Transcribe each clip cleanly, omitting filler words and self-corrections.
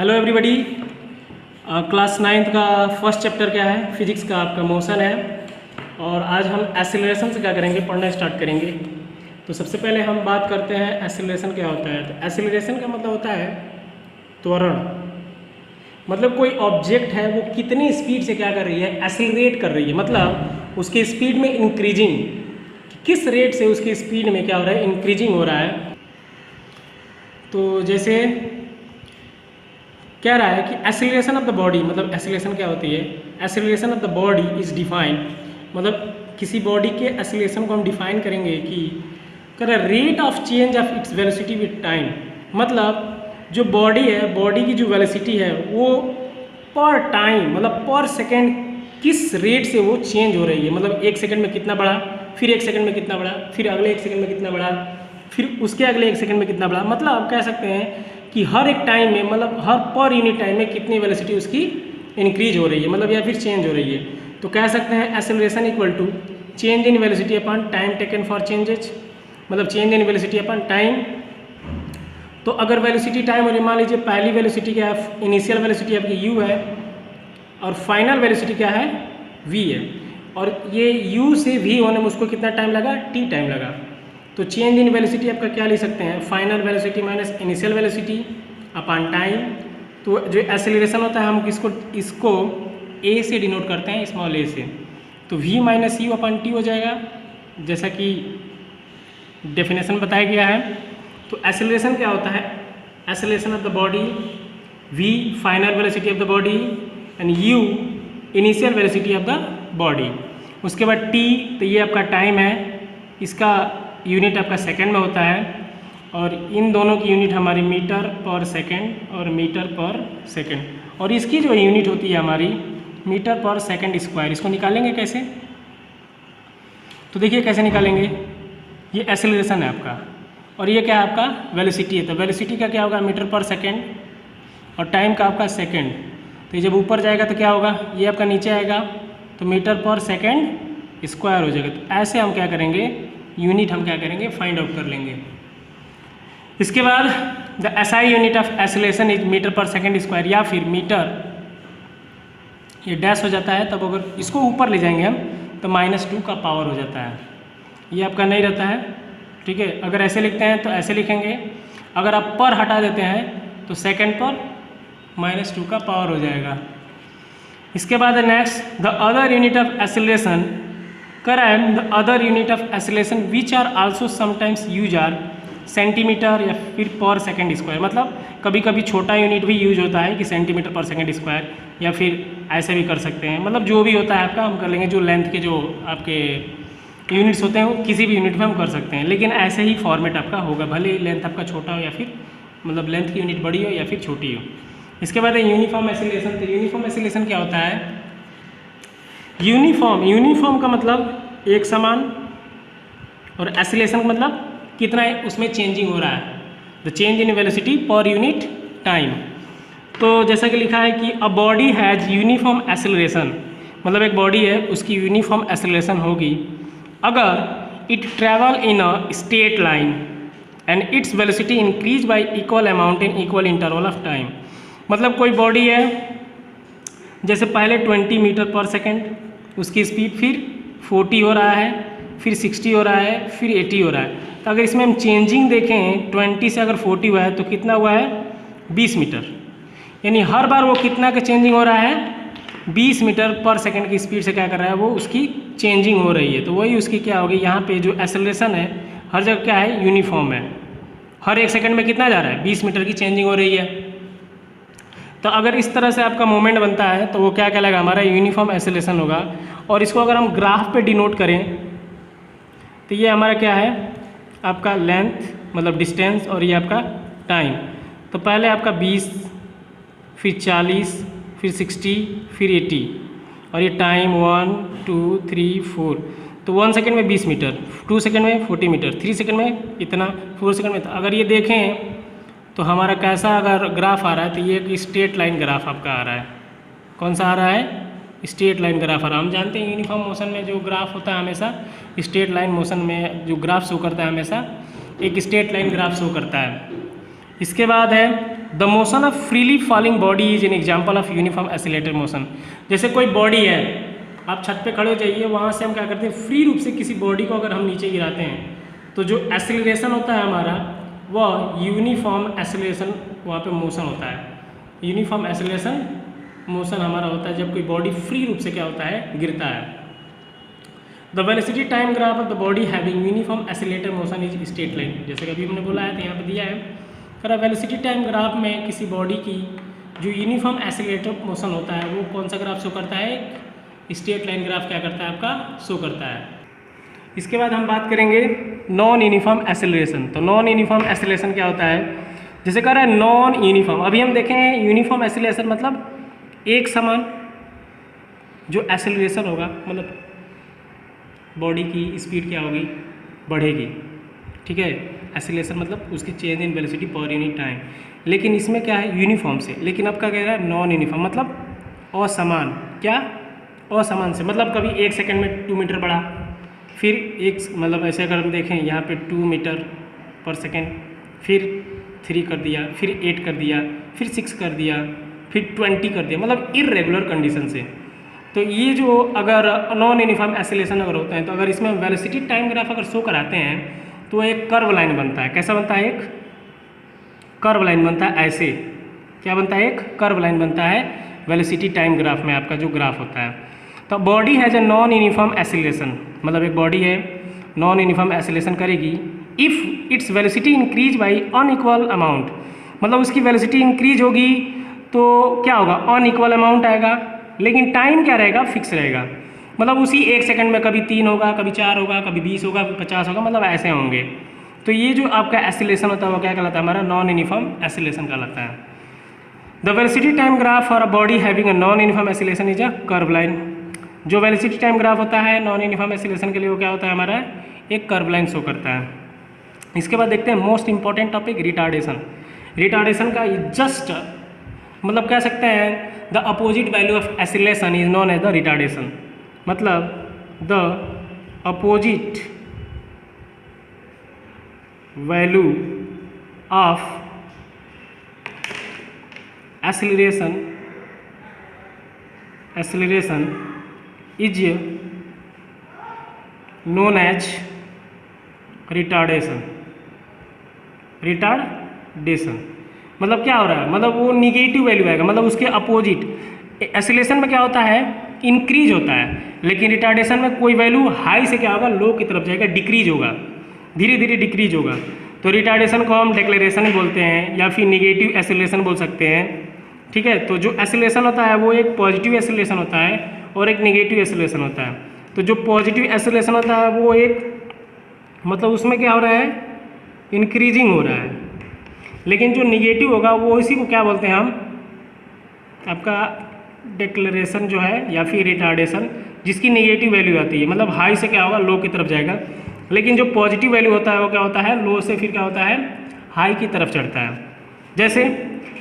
Hello everybody. Class 9th का first chapter क्या है? फिजिक्स का आपका मोशन है। और आज हम एक्सीलरेशन से क्या करेंगे, पढ़ना स्टार्ट करेंगे। तो सबसे पहले हम बात करते हैं एक्सीलरेशन क्या होता है। तो एक्सीलरेशन का मतलब होता है त्वरण। मतलब कोई ऑब्जेक्ट है वो कितनी स्पीड से क्या कर रही है, एक्सीलरेट कर रही है। मतलब उसकी स्पीड में इंक्रीजिंग, किस रेट से उसकी स्पीड में क्या हो रहा है, इंक्रीजिंग हो रहा है। तो जैसे कह रहा है कि एक्सीलरेशन ऑफ द बॉडी, मतलब एक्सीलरेशन क्या होती है, acceleration of the body is defined. मतलब किसी बॉडी के एक्सीलरेशन को हम डिफाइन करेंगे कि rate of change of its velocity with time. मतलब जो बॉडी है, बॉडी की जो वेलोसिटी है वो पर टाइम, मतलब पर सेकेंड किस रेट से वो चेंज हो रही है। मतलब एक सेकेंड में कितना बढ़ा, फिर एक सेकेंड में कितना बढ़ा, फिर अगले एक सेकेंड में कितना बढ़ा, फिर उसके अगले एक सेकेंड में कितना बढ़ा। मतलब आप कह सकते हैं कि हर एक टाइम में, मतलब हर पर यूनिट टाइम में कितनी वेलोसिटी उसकी इंक्रीज हो रही है, मतलब या फिर चेंज हो रही है। तो कह सकते हैं acceleration equal to change in velocity upon time taken for changes. मतलब change in velocity upon time. तो अगर वेलोसिटी टाइम, और मान लीजिए पहली वेलोसिटी क्या है, इनिशियल वेलोसिटी आपकी u है और फाइनल वेलोसिटी क्या है, v है। और ये u से v होने में उसको कितना टाइम लगा, t टाइम लगा। तो चेंज इन वेलोसिटी आपका क्या लिख सकते हैं, final velocity minus initial velocity upon time. तो जो एक्सेलरेशन होता है हम इसको a से डिनोट करते हैं, स्मॉल a से। तो v minus u upon t हो जाएगा, जैसा कि डेफिनेशन बताया गया है। तो एक्सेलरेशन क्या होता है, acceleration of the body, v final velocity of the body and u initial velocity of the body. उसके बाद t, तो ये आपका टाइम है, इसका यूनिट आपका सेकंड में होता है। और इन दोनों की यूनिट हमारी मीटर पर सेकंड और मीटर पर सेकंड। और इसकी जो यूनिट होती है हमारी मीटर पर सेकंड स्क्वायर। इसको निकालेंगे कैसे, तो देखिए कैसे निकालेंगे। ये एक्सेलरेशन है आपका और ये क्या है आपका वेलोसिटी है। तो वेलोसिटी का क्या होगा, मीटर पर सेकंड, और टाइम का आपका सेकंड। तो ये जब ऊपर जाएगा तो क्या होगा, ये आपका नीचे आएगा, तो मीटर पर सेकंड स्क्वायर हो जाएगा। तो ऐसे हम क्या करेंगे, यूनिट हम क्या करेंगे, फाइंड आउट कर लेंगे। इसके बाद the SI unit of acceleration is metre per second square, या फिर मीटर, ये डैश हो जाता है। तब अगर इसको ऊपर ले जाएंगे हम तो -2 का पावर हो जाता है, ये आपका नहीं रहता है, ठीक है। अगर ऐसे लिखते हैं तो ऐसे लिखेंगे, अगर आप पर हटा देते हैं तो सेकंड पर -2 का पावर हो जाएगा। इसके बाद next the other unit of acceleration, correct, the other unit of acceleration which are also sometimes use are centimetre या फिर पर सेकंड स्क्वायर। मतलब कभी कभी छोटा यूनिट भी यूज होता है कि सेंटीमीटर पर सेकंड स्क्वायर, या फिर ऐसे भी कर सकते हैं। मतलब जो भी होता है आपका हम कर लेंगे, जो लेंथ के जो आपके यूनिट्स होते हैं वो किसी भी यूनिट में हम कर सकते हैं, लेकिन ऐसे ही फॉर्मेट आपका होगा, भले लेंथ आपका छोटा हो या फिर मतलब लेंथ की यूनिट बड़ी हो या फिर छोटी हो। इसके बाद है यूनिफॉर्म एक्सेलरेशन। तो यूनिफॉर्म एक्सेलरेशन क्या होता है, यूनिफॉर्म का मतलब एक समान, और एक्सेलरेशन का मतलब कितना है उसमें चेंजिंग हो रहा है, the change in velocity per unit time. तो जैसा कि लिखा है कि a body has uniform acceleration, मतलब एक बॉडी है उसकी यूनिफॉर्म एक्सेलरेशन होगी अगर it travel in a straight line and it's velocity increase y equal amount in equal interval of time. मतलब कोई बॉडी है, जैसे पहले 20 मीटर पर सेकेंड उसकी स्पीड, फिर 40 हो रहा है, फिर 60 हो रहा है, फिर 80 हो रहा है। तो अगर इसमें हम चेंजिंग देखें 20 से अगर 40 हुआ है तो कितना हुआ है, 20 मीटर। यानी हर बार वो कितना का चेंजिंग हो रहा है, 20 मीटर पर सेकंड की स्पीड से क्या कर रहा है, वो उसकी चेंजिंग हो रही है। तो वही उसकी क्या होगी, यहाँ पे जो एक्सेलरेशन है हर जगह क्या है, यूनिफॉर्म है। हर एक सेकंड में कितना जा रहा है, 20 मीटर की चेंजिंग हो रही है। तो अगर इस तरह से आपका मोमेंट बनता है तो वो क्या कहलाएगा, हमारा यूनिफॉर्म एक्सेलरेशन होगा। और इसको अगर हम ग्राफ पे डिनोट करें तो ये हमारा क्या है, आपका लेंथ मतलब डिस्टेंस, और ये आपका टाइम। तो पहले आपका 20, फिर 40, फिर 60, फिर 80, और ये टाइम 1 2 3 4। तो 1 सेकेंड में 20 मीटर, 2 सेकेंड में 40 मीटर, 3 सेकेंड में इतना, 4 सेकेंड में। अगर ये देखें तो हमारा कैसा अगर ग्राफ आ रहा है, तो ये एक स्ट्रेट लाइन ग्राफ आपका आ रहा है। कौन सा आ रहा है, स्ट्रेट लाइन ग्राफ आ रहा है। हम जानते हैं यूनिफॉर्म मोशन में जो ग्राफ होता है हमेशा स्ट्रेट लाइन मोशन में जो ग्राफ शो करता है हमेशा एक स्ट्रेट लाइन ग्राफ शो करता है। इसके बाद है the motion of freely falling body is an example of uniform acylated motion. जैसे कोई बॉडी है, आप छत पे खड़े हो जाइए, वहाँ से हम क्या करते हैं, फ्री रूप से किसी बॉडी को अगर हम नीचे गिराते हैं तो जो एसिलरेशन होता है हमारा, वह यूनिफॉर्म एसिलेशन वहाँ पे मोशन होता है। यूनिफॉर्म एसिलेशन मोशन हमारा होता है जब कोई बॉडी फ्री रूप से क्या होता है, गिरता है। The velocity time graph of the body having uniform acylated motion is straight line. जैसे कि अभी हमने बोला है तो यहाँ पे दिया है, अगर वेलोसिटी टाइम ग्राफ में किसी बॉडी की जो यूनिफॉर्म एसिलेटेड मोशन होता है वो कौन सा ग्राफ शो करता है, स्ट्रेट लाइन ग्राफ क्या करता है आपका, शो करता है। इसके बाद हम बात करेंगे नॉन यूनिफॉर्म एसिलरेशन। तो नॉन यूनिफॉर्म एसिलरेशन क्या होता है, जैसे कह रहा है नॉन यूनिफॉर्म। अभी हम देखें यूनिफॉर्म एसिलरेशन मतलब एक समान जो एसिलरेशन होगा, मतलब बॉडी की स्पीड क्या होगी, बढ़ेगी, ठीक है। एसिलेशन मतलब उसकी change in velocity per unit time. लेकिन इसमें क्या है, यूनिफॉर्म से। लेकिन अब क्या कह रहा है, नॉन यूनिफॉर्म मतलब असमान। क्या, असमान से, मतलब कभी 1 सेकंड में 2 मीटर बढ़ा, फिर एक मतलब ऐसे अगर हम देखें यहाँ पे 2 मीटर पर सेकेंड, फिर 3 कर दिया, फिर 8 कर दिया, फिर 6 कर दिया, फिर 20 कर दिया, मतलब इर्रेगुलर कंडीशन से। तो ये जो अगर नॉन यूनिफॉर्म एसिलेशन अगर होते हैं तो अगर इसमें वेलोसिटी टाइम ग्राफ अगर शो कराते हैं तो एक कर्व लाइन बनता है। कैसा बनता है, एक कर्व लाइन बनता है। ऐसे क्या बनता है, एक कर्व लाइन बनता है वेलोसिटी टाइम ग्राफ में आपका जो ग्राफ होता है। तो body has a non uniform acceleration, मतलब एक बॉडी है नॉन यूनिफॉर्म एसिलेशन करेगी if its velocity increase by unequal amount. मतलब उसकी वेलोसिटी इंक्रीज होगी तो क्या होगा, अनइक्वल अमाउंट आएगा, लेकिन टाइम क्या रहेगा, फिक्स रहेगा। मतलब उसी 1 सेकंड में कभी 3 होगा, कभी 4 होगा, कभी 20 होगा, कभी 50 होगा, मतलब ऐसे होंगे। तो ये जो आपका एसिलेशन होता है वो क्या कहलाता है, हमारा नॉन यूनिफॉर्म एसिलेशन कहलाता है। The velocity time graph for a body having a non uniform acceleration is a curve line. जो वेलोसिटी टाइम ग्राफ होता है नॉन यूनिफॉर्म एसिलेशन के लिए वो क्या होता है, हमारा एक कर्व लाइन शो करता है। इसके बाद देखते हैं most important topic, retardation. Retardation का जस्ट मतलब कह सकते हैं the opposite value of acceleration is known as the retardation. मतलब the opposite value of acceleration is known as retardation. मतलब क्या हो रहा है, मतलब वो निगेटिव वैल्यू आएगा, मतलब उसके अपोजिट। एक्सीलरेशन में क्या होता है, इंक्रीज होता है, लेकिन रिटार्डेशन में कोई वैल्यू हाई से क्या होगा, लो की तरफ जाएगा, डिक्रीज होगा, धीरे धीरे डिक्रीज होगा। तो रिटार्डेशन को हम डेक्लेरेशन बोलते हैं या फिर निगेटिव एक्सीलरेशन बोल सकते हैं, ठीक है। तो जो एक्सीलरेशन होता है वो एक पॉजिटिव एक्सीलरेशन होता है और एक निगेटिव एक्सीलरेशन होता है। तो जो पॉजिटिव एक्सीलरेशन होता है वो एक मतलब उसमें क्या हो रहा है, इंक्रीजिंग हो रहा है, लेकिन जो निगेटिव होगा वो इसी को क्या बोलते हैं हम, आपका डेक्लेरेशन जो है या फिर रिटार्डेशन, जिसकी निगेटिव वैल्यू आती है, मतलब हाई से क्या होगा, लो की तरफ जाएगा। लेकिन जो पॉजिटिव वैल्यू होता है वो क्या होता है, लो से फिर क्या होता है, हाई की तरफ चढ़ता है। जैसे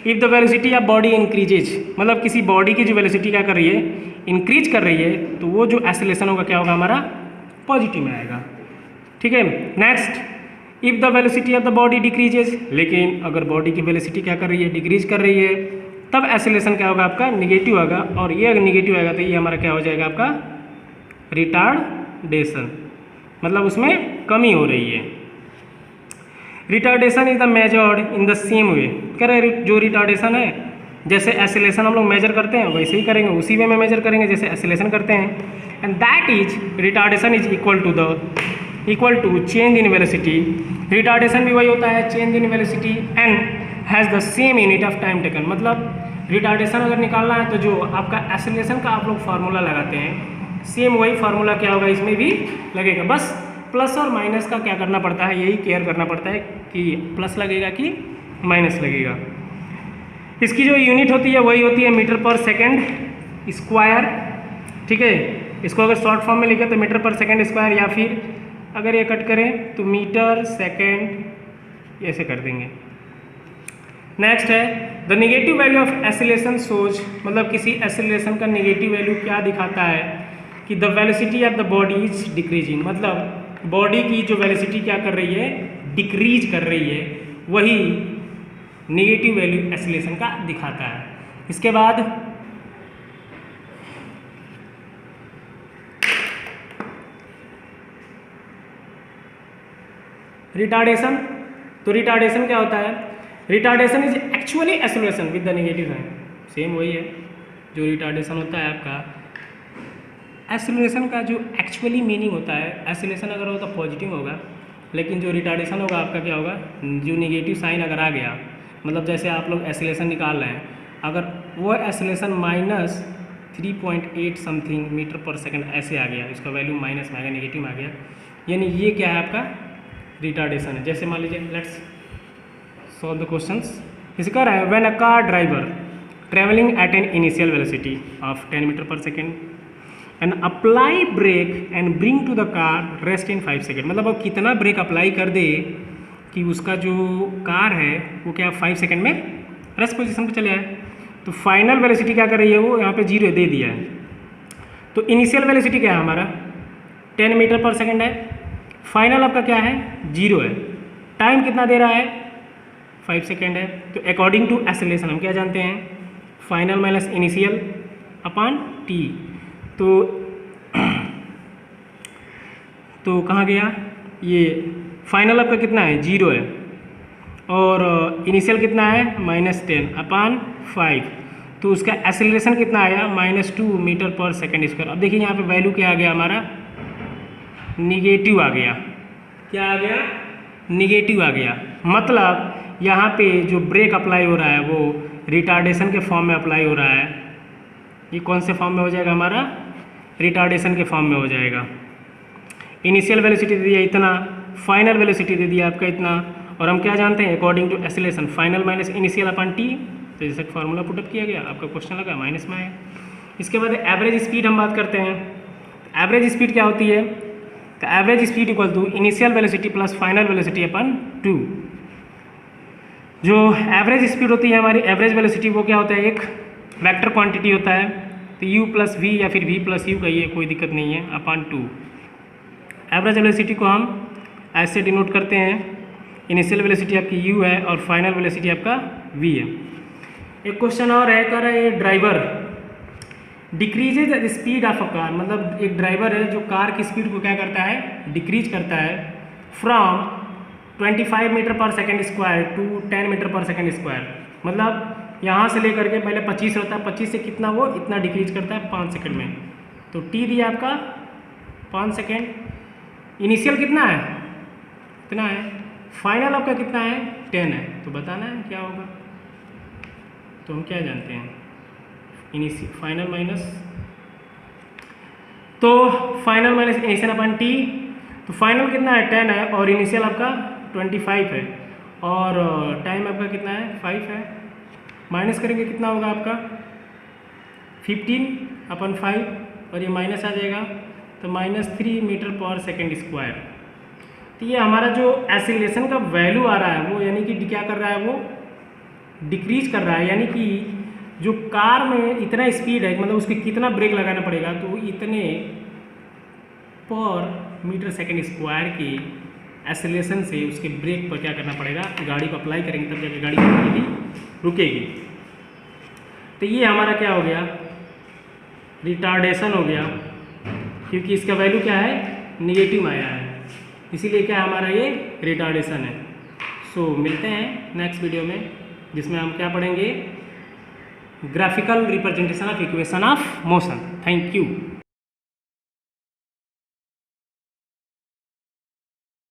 if the velocity of body increases, मतलब किसी बॉडी की जो वेलोसिटी क्या कर रही है, इंक्रीज कर रही है, तो वो जो एक्सीलरेशन होगा क्या होगा, हमारा पॉजिटिव में आएगा, ठीक है। Next, if the velocity of the body decreases, लेकिन अगर बॉडी की वेलोसिटी क्या कर रही है, डिक्रीज कर रही है, तब एक्सीलरेशन क्या होगा, आपका निगेटिव होगा। और ये अगर निगेटिव आएगा तो ये हमारा क्या हो जाएगा, आपका रिटार्डेशन, मतलब उसमें कमी हो रही है। Retardation is the measured in the same way. कह रहे जो रिटार्डेशन है, जैसे एक्सीलरेशन हम लोग मेजर करते हैं वैसे ही करेंगे, उसी वे में मेजर करेंगे जैसे एक्सीलरेशन करते हैं। And that is retardation is equal to change in velocity. Retardation भी वही होता है, change in velocity and has the same unit of time taken. मतलब रिटार्डेशन अगर निकालना है तो जो आपका एक्सीलरेशन का आप लोग फार्मूला लगाते हैं, सेम वही फार्मूला क्या होगा इसमें भी लगेगा, बस प्लस और माइनस का क्या करना पड़ता है, यही केयर करना पड़ता है कि प्लस लगेगा कि माइनस लगेगा। इसकी जो यूनिट होती है वही होती है मीटर पर सेकेंड स्क्वायर, ठीक है। इसको अगर शॉर्ट फॉर्म में लिखे तो मीटर पर सेकेंड स्क्वायर, या फिर अगर ये कट करें तो मीटर सेकेंड ऐसे कर देंगे। नेक्स्ट है the negative value of acceleration shows, मतलब किसी एक्सीलरेशन का निगेटिव वैल्यू क्या दिखाता है कि the velocity of the body is decreasing, मतलब बॉडी की जो वेलोसिटी क्या कर रही है, डिक्रीज कर रही है। वही नेगेटिव वैल्यू एक्सीलरेशन का दिखाता है। इसके बाद रिटार्डेशन। तो रिटार्डेशन क्या होता है? Retardation is actually acceleration with the negative sign. Same वही है जो रिटार्डेशन होता है आपका। एक्सीलरेशन का जो एक्चुअली मीनिंग होता है, एक्सीलरेशन अगर हो तो पॉजिटिव होगा, लेकिन जो रिटार्डेशन होगा आपका क्या होगा, जो नेगेटिव साइन अगर आ गया, मतलब जैसे आप लोग एक्सीलरेशन निकाल रहे हैं, अगर वो acceleration -3.8 something metre per second ऐसे आ गया, इसका वैल्यू माइनस में आ गया, नेगेटिव में आ गया, यानी ये क्या है आपका रिटार्डेशन है। जैसे मान लीजिए, लेट्स सॉल्व द क्वेश्चंस। इसे कह रहा है when a car driver travelling at an initial velocity of 10 metre per second and apply brake and bring to the car rest in 5 second. मतलब वो कितना ब्रेक अप्लाई कर दे कि उसका जो कार है वो क्या 5 सेकेंड में रेस्ट पोजीशन पे चले आए। तो फाइनल वेलोसिटी क्या कर रही है, वो यहाँ पे 0 दे दिया है। तो इनिशियल वेलोसिटी क्या है हमारा 10 मीटर पर सेकेंड है, फाइनल आपका क्या है 0 है, टाइम कितना दे रहा है 5 सेकेंड है। तो अकॉर्डिंग टू एक्सीलरेशन हम क्या जानते हैं, final minus initial upon t. तो कहाँ गया ये, फाइनल आपका कितना है 0 है और इनिशियल कितना है -10 अपॉन 5। तो उसका एक्सेलरेशन कितना आया -2 मीटर पर सेकेंड स्क्वायर। अब देखिए यहाँ पे वैल्यू क्या आ गया हमारा, निगेटिव आ गया। क्या आ गया, निगेटिव आ गया। मतलब यहाँ पे जो ब्रेक अप्लाई हो रहा है वो रिटार्डेशन के फॉर्म में अप्लाई हो रहा है। ये कौन से फॉर्म में हो जाएगा हमारा, रिटार्डेशन के फॉर्म में हो जाएगा। इनिशियल वेलोसिटी दे दिया इतना, फाइनल वेलोसिटी दे दिया आपका इतना, और हम क्या जानते हैं according to acceleration final minus initial upon t. तो जैसे फार्मूला पुटअप किया गया, आपका क्वेश्चन लगा माइनस में आया। इसके बाद एवरेज स्पीड हम बात करते हैं। एवरेज स्पीड क्या होती है, तो average speed equal to initial velocity plus final velocity upon 2। जो एवरेज स्पीड होती है हमारी, एवरेज वेलोसिटी, वो क्या होता है, एक वेक्टर क्वांटिटी होता है। तो u प्लस वी या फिर v प्लस यू कहिए, कोई दिक्कत नहीं है, अपॉन 2। एवरेज वेलोसिटी को हम ऐसे डिनोट करते हैं, इनिशियल वेलोसिटी आपकी u है और फाइनल वेलोसिटी आपका v है। एक क्वेश्चन और है, कह रहा है driver decreases the speed of a car. मतलब एक ड्राइवर है जो कार की स्पीड को क्या करता है, डिक्रीज करता है from 25 metre per second square to 10 metre per second square. मतलब यहाँ से लेकर के पहले 25 होता है, 25 से कितना वो इतना डिक्रीज करता है 5 सेकंड में। तो टी दिया आपका 5 सेकंड। इनिशियल कितना है, इतना है, फाइनल आपका कितना है 10 है। तो बताना है क्या होगा। तो हम क्या जानते हैं, इनिशियल फाइनल माइनस, तो फाइनल माइनस इनिशियल अपन टी। तो फाइनल कितना है 10 है और इनिशियल आपका 25 है और टाइम आपका कितना है 5 है। माइनस करेंगे कितना होगा आपका 15 अपन 5 और ये माइनस आ जाएगा, तो -3 मीटर पर सेकेंड स्क्वायर। तो ये हमारा जो एक्सीलरेशन का वैल्यू आ रहा है वो यानी कि क्या कर रहा है, वो डिक्रीज कर रहा है। यानी कि जो कार में इतना स्पीड है, मतलब उसके कितना ब्रेक लगाना पड़ेगा, तो इतने पर मीटर सेकेंड स्क्वायर की एक्सेलरेशन से उसके ब्रेक पर क्या करना पड़ेगा, गाड़ी को अप्लाई करेंगे तब जाके गाड़ी रुकेगी। तो ये हमारा क्या हो गया, रिटार्डेशन हो गया, क्योंकि इसका वैल्यू क्या है निगेटिव आया है, इसीलिए क्या हमारा ये रिटार्डेशन है। सो मिलते हैं नेक्स्ट वीडियो में, जिसमें हम क्या पढ़ेंगे, graphical representation of equation of motion. Thank you.